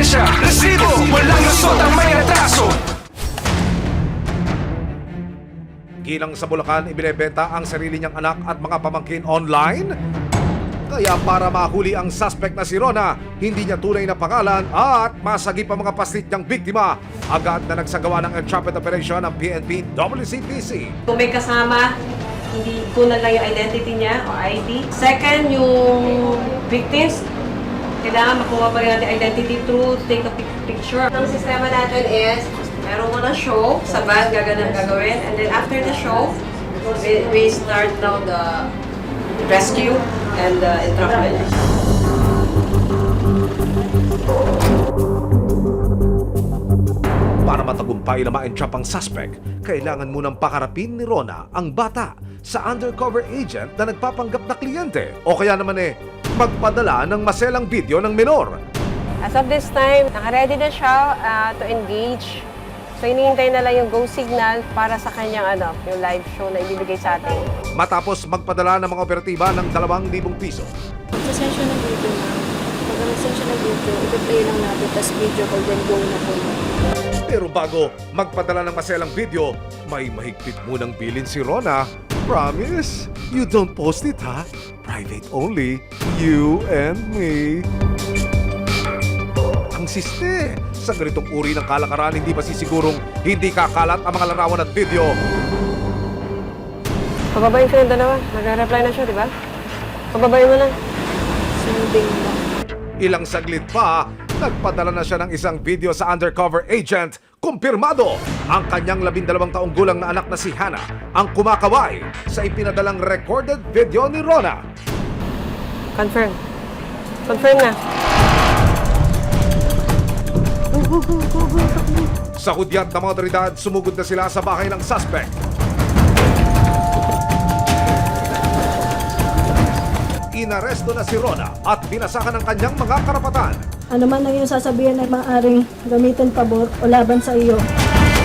ebidensya, resibo, walang lusot ang may atraso. Gilang sa Bulacan, ibinebenta ang sarili niyang anak at mga pamangkin online. Kaya para mahuli ang suspect na si Rona, hindi niya tunay na pangalan at masagip ang mga paslit niyang biktima, agad na nagsagawa ng entrapment operation ng PNP WCPC. Kung may kasama, hindi kunan lang yung identity niya o ID. Second, yung victims, kailangan makuha pa rin natin identity through take a picture. Ang sistema natin is, meron mo na show, sa van gagawin, and then after the show, we start now the rescue and the entrapment. Para matagumpay na ma-entrap ang suspect, kailangan munang pakarapin ni Rona ang bata sa undercover agent na nagpapanggap na kliyente o kaya naman magpadala ng maselang video ng menor. As of this time, naka-ready na siya to engage. So, hinihintay na lang yung go signal para sa kanyang yung live show na ibibigay sa atin. Matapos magpadala ng mga operatiba ng 2,000 piso. Mag-send siya ng video na. Pag mag-send siya ng video, i-play lang natin, tapos video call, then go na po. Pero bago magpadala ng maselang video, may mahigpit munang bilin si Rona. Promise, you don't post it ha? Private only, you and me. Ang siste, sa ganitong uri ng kalakaran, hindi ba sisigurong hindi kakalat ang mga larawan at video? Pababayin ko yung dalawa. Nag-reply na siya, di ba? Pababayin mo na. Sending lang. Ilang saglit pa, nagpadala na siya ng isang video sa undercover agent. Kumpirmado, ang kanyang 12 taong gulang na anak na si Hannah ang kumakaway sa ipinadalang recorded video ni Rona. Confirm. Confirm na. Sa hudyat ng mga otoridad, sumugod na sila sa bahay ng suspect. Inaresto na si Rona at binasakan ng kanyang mga karapatan. Ano man ang iyong sasabihin ay maaaring gamitin pabor o laban sa iyo.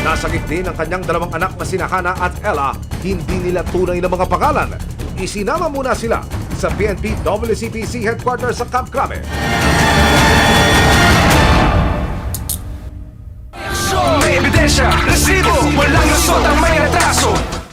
Nasagip din ang kanyang 2 anak na sina Hannah at Ella, hindi nila tunay na mga pangalan. Isinama muna sila sa PNP WCPC headquarters sa Camp Crame. May ebidensya, resibo, walang lusot ang may atraso.